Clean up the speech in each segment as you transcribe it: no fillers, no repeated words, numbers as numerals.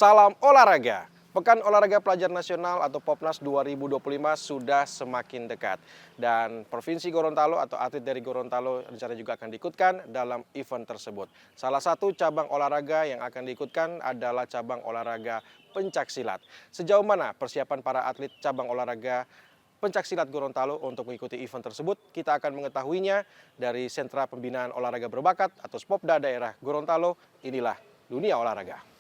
Salam olahraga. Pekan Olahraga Pelajar Nasional atau Popnas 2025 sudah semakin dekat. Dan Provinsi Gorontalo atau atlet dari Gorontalo rencana juga akan diikutkan dalam event tersebut. Salah satu cabang olahraga yang akan diikutkan adalah cabang olahraga pencaksilat. Sejauh mana persiapan para atlet cabang olahraga pencaksilat Gorontalo untuk mengikuti event tersebut? Kita akan mengetahuinya dari Sentra Pembinaan Olahraga Berbakat atau Spopda daerah Gorontalo. Inilah Dunia Olahraga.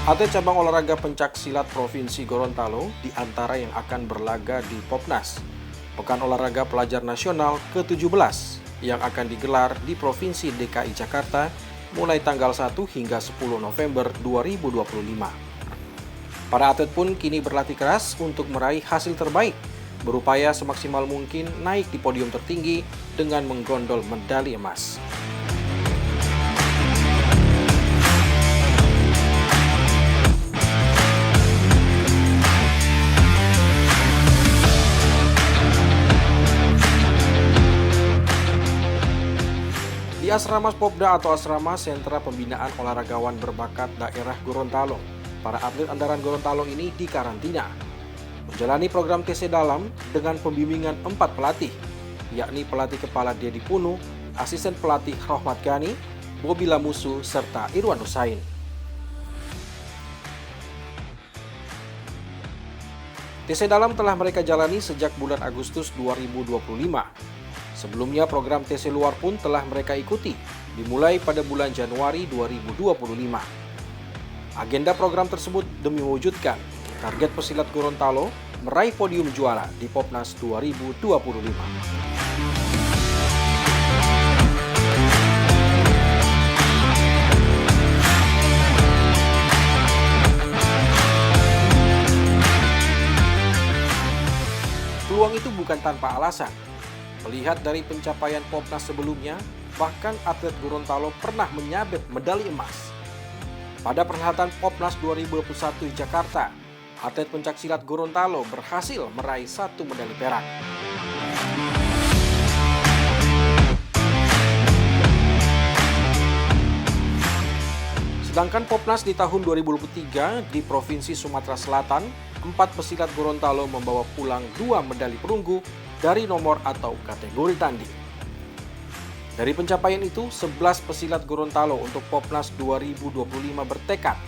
Atlet cabang olahraga pencaksilat Provinsi Gorontalo di antara yang akan berlaga di Popnas, Pekan Olahraga Pelajar Nasional ke-17 yang akan digelar di Provinsi DKI Jakarta mulai tanggal 1 hingga 10 November 2025. Para atlet pun kini berlatih keras untuk meraih hasil terbaik, berupaya semaksimal mungkin naik di podium tertinggi dengan menggondol medali emas. Di Asrama Spopda atau Asrama Sentra Pembinaan Olahragawan Berbakat Daerah Gorontalo, para atlet andalan Gorontalo ini dikarantina. Menjalani program TC Dalam dengan pembimbingan 4 pelatih, yakni pelatih kepala Dedi Punu, asisten pelatih Rohmat Gani, Bobi Lamusu, serta Irwan Husain. TC Dalam telah mereka jalani sejak bulan Agustus 2025. Sebelumnya program TC Luar pun telah mereka ikuti, dimulai pada bulan Januari 2025. Agenda program tersebut demi mewujudkan target pesilat Gorontalo meraih podium juara di Popnas 2025. Peluang itu bukan tanpa alasan. Melihat dari pencapaian Popnas sebelumnya, bahkan atlet Gorontalo pernah menyabet medali emas. Pada perhelatan Popnas 2021 di Jakarta, atlet pencaksilat Gorontalo berhasil meraih 1 medali perak. Sedangkan Popnas di tahun 2023 di Provinsi Sumatera Selatan, 4 pesilat Gorontalo membawa pulang 2 medali perunggu dari nomor atau kategori tanding. Dari pencapaian itu, 11 pesilat Gorontalo untuk Popnas 2025 bertekad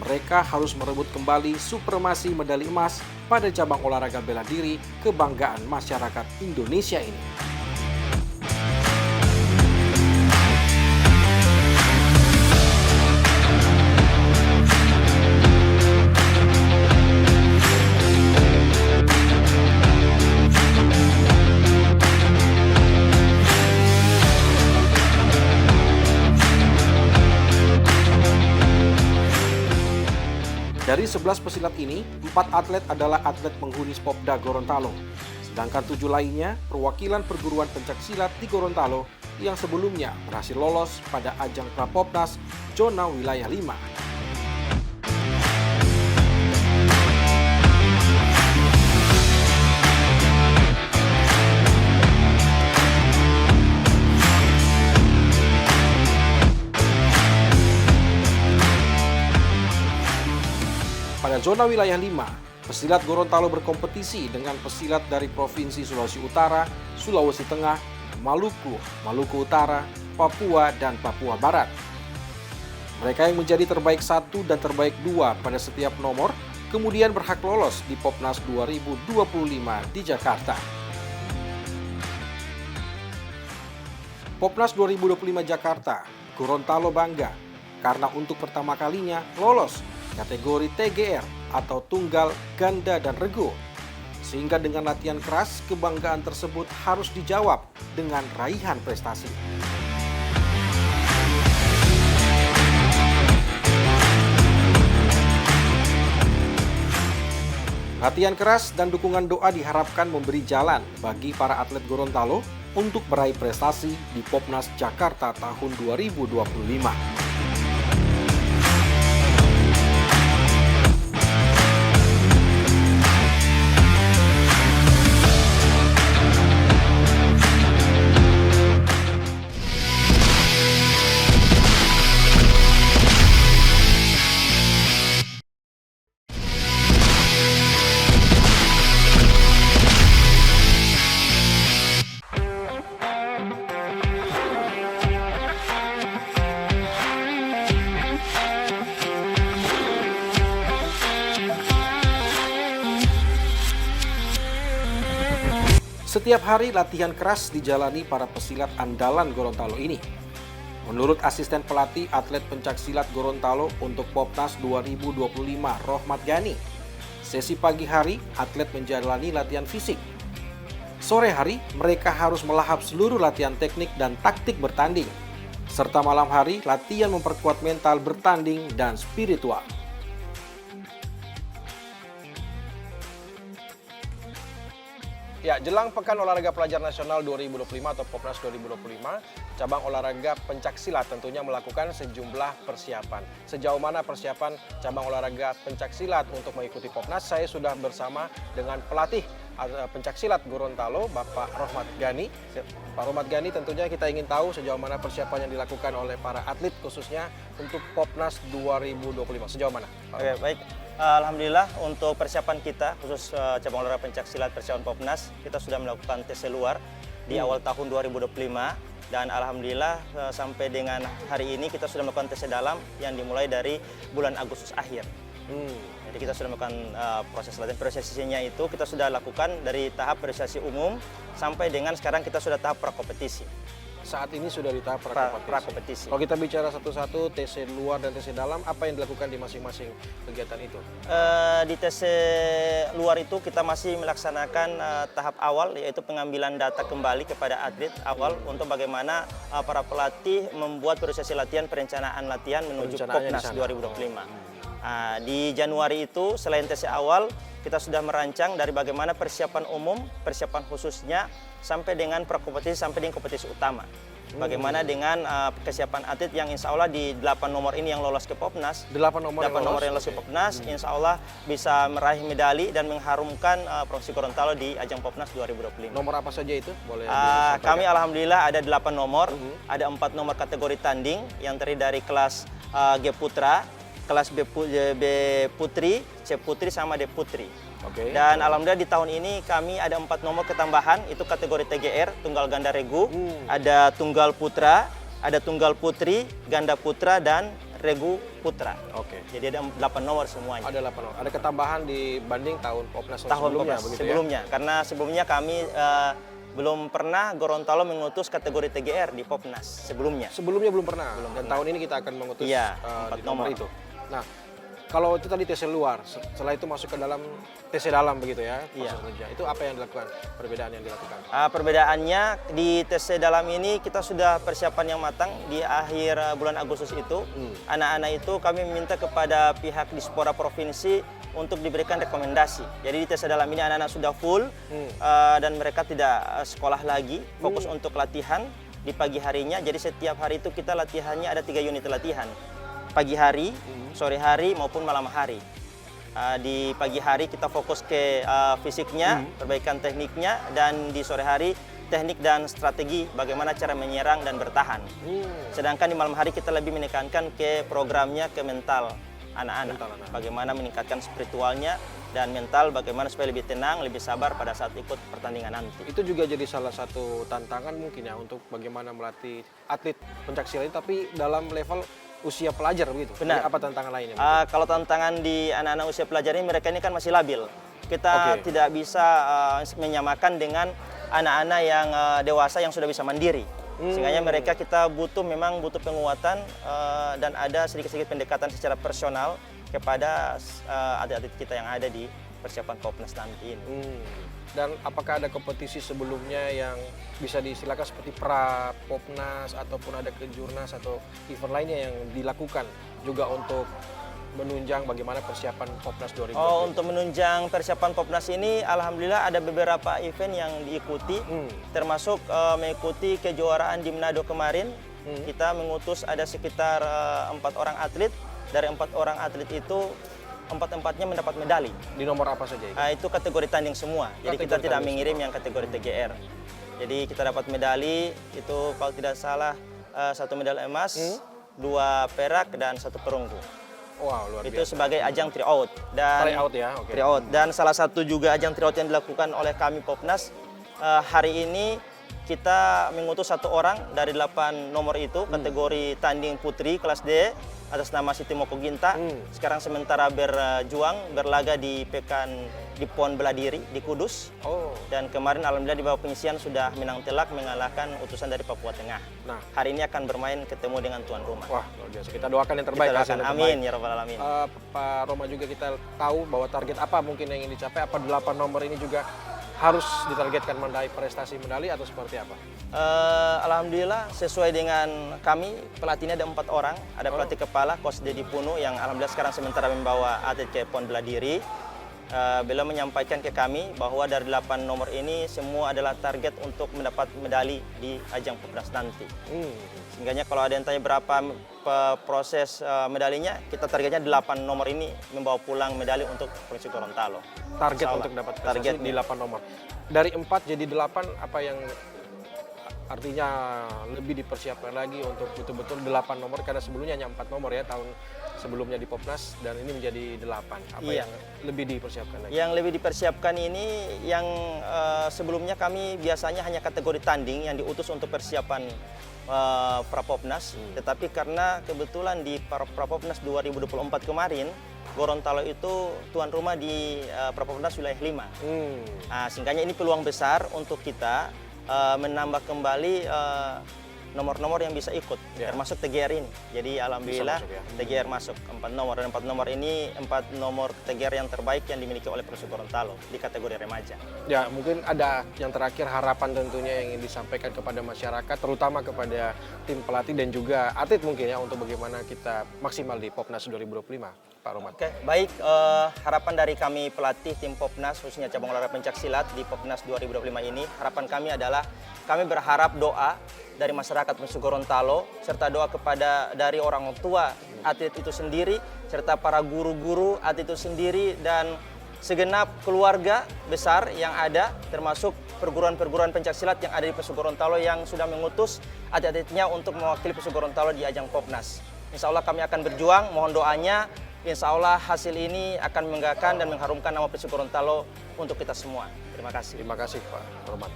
mereka harus merebut kembali supremasi medali emas pada cabang olahraga bela diri kebanggaan masyarakat Indonesia ini. Dari 11 pesilat ini, 4 atlet adalah atlet penghuni Spopda Gorontalo. Sedangkan 7 lainnya perwakilan perguruan pencaksilat di Gorontalo yang sebelumnya berhasil lolos pada ajang Prapopnas Zona Wilayah 5. Pada zona wilayah 5, pesilat Gorontalo berkompetisi dengan pesilat dari Provinsi Sulawesi Utara, Sulawesi Tengah, Maluku, Maluku Utara, Papua, dan Papua Barat. Mereka yang menjadi terbaik 1 dan terbaik 2 pada setiap nomor kemudian berhak lolos di Popnas 2025 di Jakarta. Popnas 2025 Jakarta, Gorontalo bangga karena untuk pertama kalinya lolos kategori TGR atau tunggal, ganda, dan regu. Sehingga dengan latihan keras, kebanggaan tersebut harus dijawab dengan raihan prestasi. Latihan keras dan dukungan doa diharapkan memberi jalan bagi para atlet Gorontalo untuk meraih prestasi di Popnas Jakarta tahun 2025. Setiap hari latihan keras dijalani para pesilat andalan Gorontalo ini. Menurut asisten pelatih atlet pencaksilat Gorontalo untuk Popnas 2025 Rohmat Gani, sesi pagi hari atlet menjalani latihan fisik. Sore hari mereka harus melahap seluruh latihan teknik dan taktik bertanding. Serta malam hari latihan memperkuat mental bertanding dan spiritual. Ya, jelang Pekan Olahraga Pelajar Nasional 2025 atau Popnas 2025, cabang olahraga pencaksilat tentunya melakukan sejumlah persiapan. Sejauh mana persiapan cabang olahraga pencaksilat untuk mengikuti Popnas? Saya sudah bersama dengan pelatih pencaksilat Gorontalo, Bapak Rohmat Gani. Pak Rohmat Gani, tentunya kita ingin tahu sejauh mana persiapan yang dilakukan oleh para atlet khususnya untuk Popnas 2025. Sejauh mana? Oke, baik. Alhamdulillah untuk persiapan kita khusus cabang olahraga pencaksilat persiapan Popnas kita sudah melakukan tes luar di awal tahun 2025 dan alhamdulillah sampai dengan hari ini kita sudah melakukan tes dalam yang dimulai dari bulan Agustus akhir. Jadi kita sudah melakukan proses latihan. Prosesnya itu kita sudah lakukan dari tahap periodisasi umum sampai dengan sekarang kita sudah tahap prakompetisi. Saat ini sudah di tahap prakompetisi. Kalau kita bicara satu-satu, TC luar dan TC dalam, apa yang dilakukan di masing-masing kegiatan itu? Di TC luar itu kita masih melaksanakan tahap awal, yaitu pengambilan data kembali kepada atlet awal untuk bagaimana para pelatih membuat proses latihan, perencanaan latihan menuju Popnas 2025. Di Januari itu, selain TC awal, kita sudah merancang dari bagaimana persiapan umum, persiapan khususnya, sampai dengan prakompetisi, sampai dengan kompetisi utama. Bagaimana dengan kesiapan atlet yang insya Allah di 8 nomor ini yang lolos ke Popnas. 8 nomor yang lolos ke Popnas, insya Allah bisa meraih medali dan mengharumkan Provinsi Gorontalo di ajang Popnas 2025. Nomor apa saja itu? Boleh kami alhamdulillah ada 8 nomor, ada 4 nomor kategori tanding yang terdiri dari kelas G Putra, kelas B Putri, C Putri, sama D Putri. Dan alhamdulillah di tahun ini kami ada 4 nomor ketambahan, itu kategori TGR, tunggal ganda regu, ada tunggal putra, ada tunggal putri, ganda putra, dan regu putra. Jadi ada 8 nomor semuanya. Ada 8 nomor. Ada ketambahan dibanding tahun Popnas sebelumnya, karena sebelumnya kami belum pernah Gorontalo mengutus kategori TGR di Popnas sebelumnya. Sebelumnya belum pernah. Dan tahun ini kita akan mengutus 4 nomor itu. Nah, kalau itu tadi TC luar, setelah itu masuk ke dalam TC dalam begitu ya? Itu apa yang dilakukan? Perbedaan yang dilakukan? Perbedaannya di TC dalam ini kita sudah persiapan yang matang di akhir bulan Agustus itu. Anak-anak itu kami meminta kepada pihak Dispora Provinsi untuk diberikan rekomendasi. Jadi di TC dalam ini anak-anak sudah full dan mereka tidak sekolah lagi, fokus untuk latihan di pagi harinya. Jadi setiap hari itu kita latihannya ada 3 unit latihan. Pagi hari, sore hari, maupun malam hari. Di pagi hari kita fokus ke fisiknya, perbaikan tekniknya, dan di sore hari teknik dan strategi bagaimana cara menyerang dan bertahan. Sedangkan di malam hari kita lebih menekankan ke programnya, ke mental. anak-anak. Mental anak-anak. Bagaimana meningkatkan spiritualnya dan mental, bagaimana supaya lebih tenang, lebih sabar pada saat ikut pertandingan nanti. Itu juga jadi salah satu tantangan mungkin ya untuk bagaimana melatih atlet pencaksilat ini, tapi dalam level usia pelajar begitu. Benar. Jadi apa tantangan lainnya? Kalau tantangan di anak-anak usia pelajar ini, mereka ini kan masih labil. Kita Oke. tidak bisa menyamakan dengan anak-anak yang dewasa yang sudah bisa mandiri. Sehingga mereka kita memang butuh penguatan dan ada sedikit-sedikit pendekatan secara personal kepada atlet-atlet kita yang ada di persiapan Popnas nanti ini. Dan apakah ada kompetisi sebelumnya yang bisa disilakan seperti pra Popnas ataupun ada kejurnas atau event lainnya yang dilakukan juga untuk menunjang bagaimana persiapan Popnas 2020? Oh, untuk menunjang persiapan Popnas ini, alhamdulillah ada beberapa event yang diikuti, termasuk mengikuti kejuaraan di Manado kemarin. Kita mengutus ada sekitar 4 orang atlet. Dari 4 orang atlet itu, 4-empatnya mendapat medali. Di nomor apa saja itu? Itu kategori tanding semua. Jadi kita Kategori tidak tanding mengirim yang kategori TGR. Jadi kita dapat medali itu kalau tidak salah 1 medali emas, 2 perak dan 1 perunggu. Wow, luar Itu biasa. sebagai ajang tryout dan Tryout ya, oke. tryout. Dan salah satu juga ajang tryout yang dilakukan oleh kami Popnas hari ini kita mengutus 1 orang dari 8 nomor itu kategori tanding putri kelas D atas nama Siti Moko Ginta. Sekarang sementara berlaga di PON Beladiri di Kudus. Oh, Dan kemarin alhamdulillah di bawah penyisian sudah menang telak mengalahkan utusan dari Papua Tengah. nah, Hari ini akan bermain ketemu dengan tuan rumah. wah luar biasa. Kita doakan yang terbaik. Kita hasil doakan, yang amin terbaik. ya rabbal alamin. Pak Roma juga kita tahu bahwa target apa mungkin yang ingin dicapai. Apa 8 nomor ini juga harus ditargetkan meraih prestasi medali atau seperti apa? Alhamdulillah sesuai dengan kami pelatihnya ada 4 orang. Ada pelatih kepala Coach Dedi Puno yang alhamdulillah sekarang sementara membawa atlet ke PON Beladiri. Beliau menyampaikan ke kami bahwa dari 8 nomor ini semua adalah target untuk mendapat medali di ajang Popnas nanti. Sehingga kalau ada yang tanya berapa proses medalinya, kita targetnya 8 nomor ini membawa pulang medali untuk Provinsi Gorontalo. Target Insya Allah. untuk dapat prestasi Targetnya. di 8 nomor. Dari 4 jadi 8, apa yang artinya lebih dipersiapkan lagi untuk betul-betul 8 nomor, karena sebelumnya hanya 4 nomor ya tahun sebelumnya di Popnas, dan ini menjadi 8. Apa Iya. yang lebih dipersiapkan lagi? Yang lebih dipersiapkan ini yang sebelumnya kami biasanya hanya kategori tanding yang diutus untuk persiapan Prapopnas, tetapi karena kebetulan di Prapopnas 2024 kemarin Gorontalo itu tuan rumah di Prapopnas wilayah 5. Nah, sehingga ini peluang besar untuk kita menambah kembali nomor-nomor yang bisa ikut, termasuk TGR ini. Jadi alhamdulillah masuk ya. TGR masuk 4 nomor, dan 4 nomor ini 4 nomor TGR yang terbaik yang dimiliki oleh Provinsi Gorontalo di kategori remaja. Ya, mungkin ada yang terakhir harapan tentunya yang ingin disampaikan kepada masyarakat, terutama kepada tim pelatih dan juga atlet mungkin ya, untuk bagaimana kita maksimal di Popnas 2025, Pak Romat. Oke, baik, harapan dari kami pelatih tim Popnas khususnya cabang olahraga pencaksilat di Popnas 2025 ini, harapan kami adalah kami berharap doa dari masyarakat Provinsi Gorontalo serta doa dari orang tua atlet itu sendiri serta para guru-guru atlet itu sendiri dan segenap keluarga besar yang ada, termasuk perguruan-perguruan pencaksilat yang ada di Provinsi Gorontalo yang sudah mengutus atlet-atletnya untuk mewakili Provinsi Gorontalo di ajang Popnas. Insya Allah kami akan berjuang, mohon doanya. Insya Allah hasil ini akan membanggakan dan mengharumkan nama Provinsi Gorontalo untuk kita semua. Terima kasih. Terima kasih Pak Romat.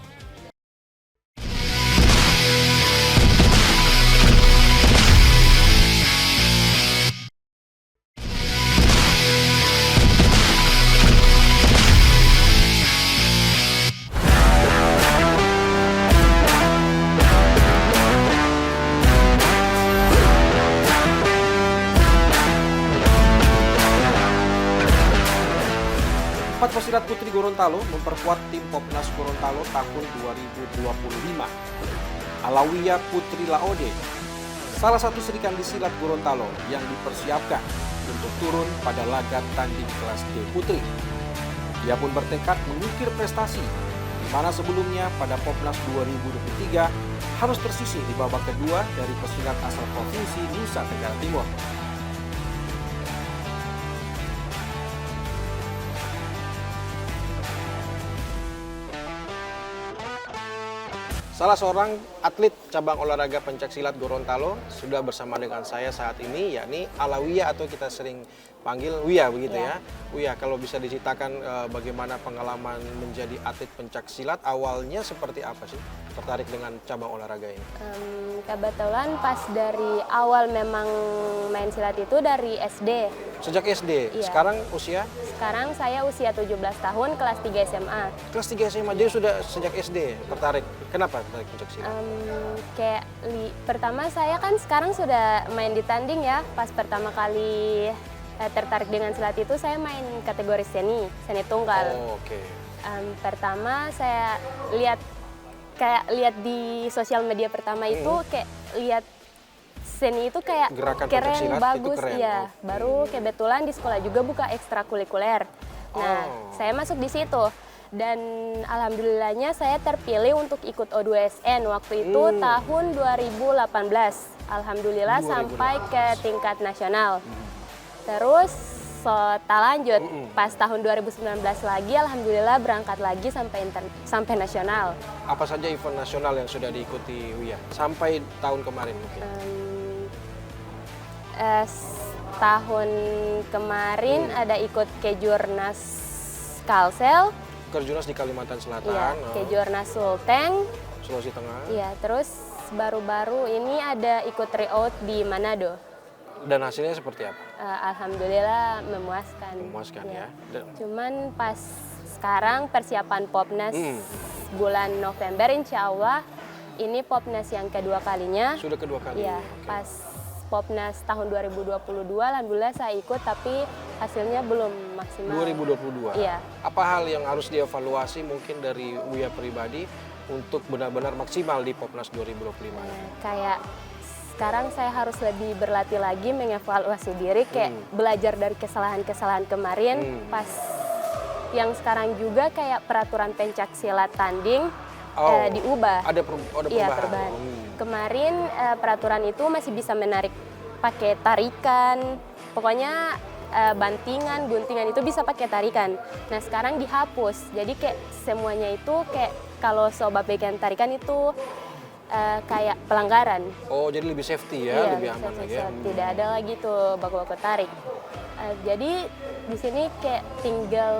Empat pesilat putri Gorontalo memperkuat tim Popnas Gorontalo tahun 2025. Alawiyah Putri Laode, salah satu serikandi silat Gorontalo yang dipersiapkan untuk turun pada laga tanding kelas D Putri. Dia pun bertekad mengukir prestasi, di mana sebelumnya pada Popnas 2023 harus tersisih di babak kedua dari pesilat asal Provinsi Nusa Tenggara Timur. Salah seorang atlet cabang olahraga pencaksilat Gorontalo sudah bersama dengan saya saat ini, yakni Alawiyah atau kita sering panggil Wiyah begitu ya. Wiyah, kalau bisa diceritakan bagaimana pengalaman menjadi atlet pencaksilat, awalnya seperti apa sih tertarik dengan cabang olahraga ini? Kebetulan pas dari awal memang main silat itu dari SD. Sejak SD, Iya. sekarang usia? Sekarang saya usia 17 tahun, kelas 3 SMA. Kelas 3 SMA, jadi sudah sejak SD tertarik. Kenapa tertarik pencaksilat? Pertama saya kan sekarang sudah main di tanding ya. Pas pertama kali tertarik dengan silat itu saya main kategori seni tunggal. Oh, oke. Pertama saya lihat di sosial media pertama itu kayak lihat seni itu kayak Gerakan keren, pencaksilat itu bagus keren. ya. Oh. Baru kebetulan di sekolah juga buka ekstrakurikuler. Nah, saya masuk di situ. Dan alhamdulillahnya saya terpilih untuk ikut O2SN waktu itu tahun 2018. Alhamdulillah 2018. sampai ke tingkat nasional. Terus tak lanjut pas tahun 2019 lagi alhamdulillah berangkat lagi sampai nasional. Apa saja event nasional yang sudah diikuti Wiyah sampai tahun kemarin mungkin? Tahun kemarin ada ikut Kejurnas Kalsel, Kejurnas di Kalimantan Selatan, ya, Kejurnas Sulteng, Sulawesi Tengah, ya, terus baru-baru ini ada ikut tryout di Manado. dan hasilnya seperti apa? Alhamdulillah memuaskan. Memuaskan ya. Cuman pas sekarang persiapan Popnas bulan November insya Allah ini Popnas yang kedua kalinya. Sudah kedua kali. Ya, pas Popnas tahun 2022 alhamdulillah saya ikut tapi hasilnya belum maksimal. 2022. Iya. Apa hal yang harus dievaluasi mungkin dari Wiyah pribadi untuk benar-benar maksimal di Popnas 2025? Kayak sekarang saya harus lebih berlatih lagi mengevaluasi diri, kayak belajar dari kesalahan-kesalahan kemarin. Pas yang sekarang juga kayak peraturan pencaksilat tanding diubah. Ada perubahan. Iya, perubahan. Kemarin peraturan itu masih bisa menarik pakai tarikan, pokoknya bantingan, guntingan itu bisa pakai tarikan. Nah sekarang dihapus, jadi kayak semuanya itu kayak kalau sobat bagian tarikan itu kayak pelanggaran. Oh, jadi lebih safety ya, Iya, lebih aman lagi ya. Tidak ada lagi tuh baku-baku tarik. Jadi di sini kayak tinggal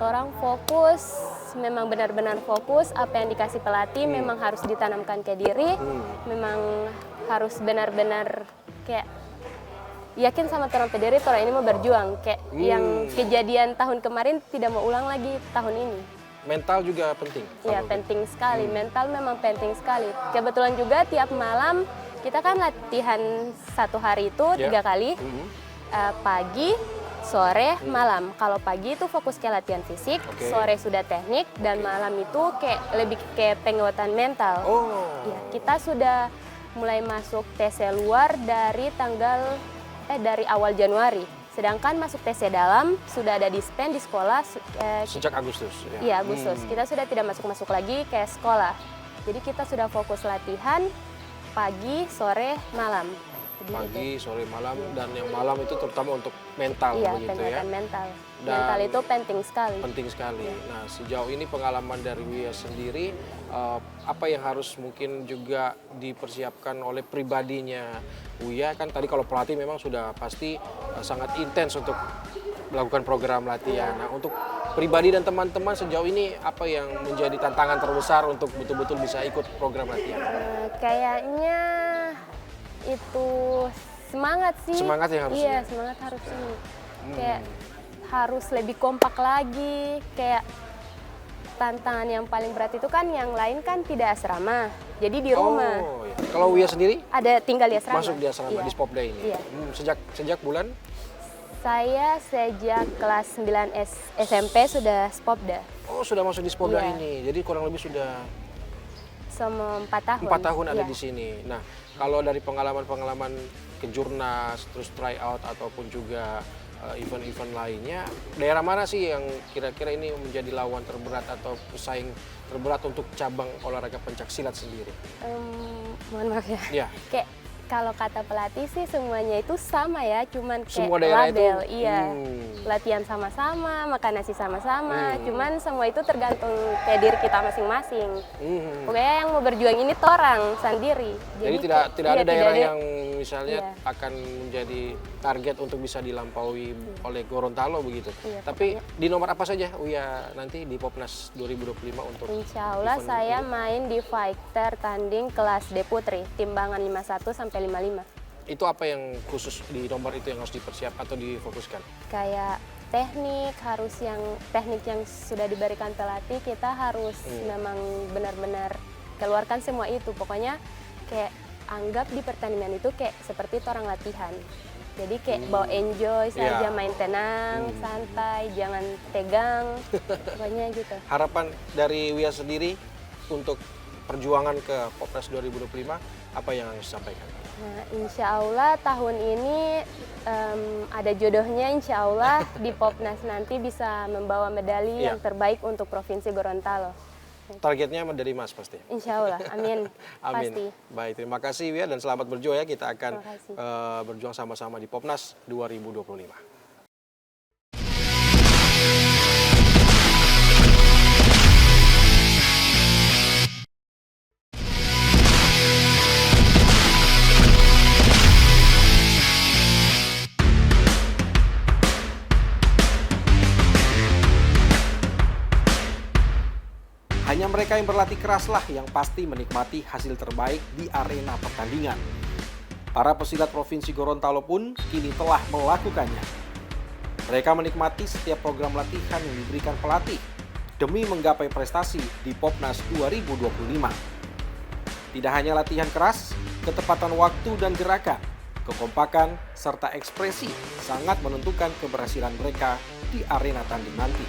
orang fokus, memang benar-benar fokus apa yang dikasih pelatih memang harus ditanamkan ke diri, memang harus benar-benar kayak yakin sama orang pediri, orang ini mau berjuang. Kayak yang kejadian tahun kemarin tidak mau ulang lagi tahun ini. Mental juga penting. Ya penting sekali, mental memang penting sekali. Kebetulan juga tiap malam kita kan latihan satu hari itu 3 kali, pagi, sore, malam. Kalau pagi itu fokus ke latihan fisik, sore sudah teknik, dan malam itu kayak lebih ke penguatan mental. Oh. Ya, kita sudah mulai masuk TC luar dari dari awal Januari. Sedangkan masuk TC dalam sudah ada dispen di sekolah Sejak Agustus. Iya, Agustus. Kita sudah tidak masuk lagi ke sekolah. Jadi kita sudah fokus latihan pagi, sore, malam. Jadi Pagi, sore, malam, dan yang malam itu terutama untuk mental iya, begitu ya. penguatan mental. Dan Mental itu penting sekali. Penting sekali. Nah, sejauh ini pengalaman dari Wiyah sendiri, apa yang harus mungkin juga dipersiapkan oleh pribadinya Wiyah? Kan tadi kalau pelatih memang sudah pasti sangat intens untuk melakukan program latihan. Nah, untuk pribadi dan teman-teman sejauh ini apa yang menjadi tantangan terbesar untuk betul-betul bisa ikut program latihan? Kayaknya itu semangat sih. Semangat yang harus. Iya, semangat harus ini. Kayak harus lebih kompak lagi. Kayak tantangan yang paling berat itu kan yang lain kan tidak asrama. Jadi di rumah. Oh, iya. Kalau Wiyah sendiri? Ada tinggal di asrama. Masuk di asrama, Iya. di Spopda ini? Iya. Sejak bulan? Saya sejak kelas 9 SMP sudah Spopda. Oh, sudah masuk di Spopda Iya. ini. Jadi kurang lebih sudah Selama 4 tahun. 4 tahun ada Iya. di sini. Nah, kalau dari pengalaman-pengalaman kejurnas, terus tryout ataupun juga event-event lainnya, daerah mana sih yang kira-kira ini menjadi lawan terberat atau pesaing terberat untuk cabang olahraga pencaksilat sendiri? Mohon maaf ya. Ya, Kayak Kalau kata pelatih sih semuanya itu sama ya, cuman kayak Semua daerah label, itu, iya. Latihan sama-sama, makan nasi sama-sama, cuman semua itu tergantung kayak diri kita masing-masing. Pokoknya yang mau berjuang ini torang sendiri. Jadi tidak kayak- ada iya, daerah ada- yang misalnya Iya. akan menjadi target untuk bisa dilampaui oleh Gorontalo begitu. Iya, Tapi di nomor apa saja Uya nanti di Popnas 2025 untuk Insya Allah event saya ini? main di fighter tanding kelas D Putri, timbangan 51 sampai 55. Itu apa yang khusus di nomor itu yang harus dipersiapkan atau difokuskan? Kayak teknik yang sudah diberikan pelatih, kita harus memang benar-benar keluarkan semua itu. Pokoknya kayak anggap di pertandingan itu kayak seperti orang latihan. Jadi kayak bawa enjoy saja, Iya. main tenang, santai, jangan tegang, pokoknya gitu. Harapan dari Uya sendiri untuk perjuangan ke Popnas 2025 apa yang harus disampaikan? Nah, insya Allah tahun ini ada jodohnya, insya Allah di Popnas nanti bisa membawa medali Iya. yang terbaik untuk Provinsi Gorontalo. Targetnya medali emas pasti. Insya Allah, amin. Amin. Pasti. Baik, terima kasih Uya dan selamat berjuang ya. Kita akan Terima kasih. berjuang sama-sama di Popnas 2025. Hanya mereka yang berlatih keraslah yang pasti menikmati hasil terbaik di arena pertandingan. Para pesilat Provinsi Gorontalo pun kini telah melakukannya. Mereka menikmati setiap program latihan yang diberikan pelatih demi menggapai prestasi di Popnas 2025. Tidak hanya latihan keras, ketepatan waktu dan gerakan, kekompakan, serta ekspresi sangat menentukan keberhasilan mereka di arena tanding nanti.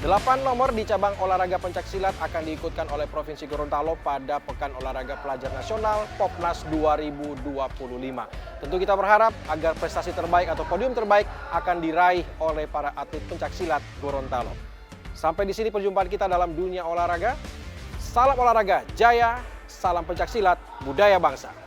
8 nomor di cabang olahraga pencaksilat akan diikutkan oleh Provinsi Gorontalo pada Pekan Olahraga Pelajar Nasional Popnas 2025. Tentu kita berharap agar prestasi terbaik atau podium terbaik akan diraih oleh para atlet pencaksilat Gorontalo. Sampai di sini perjumpaan kita dalam dunia olahraga. Salam olahraga jaya, salam pencaksilat, budaya bangsa.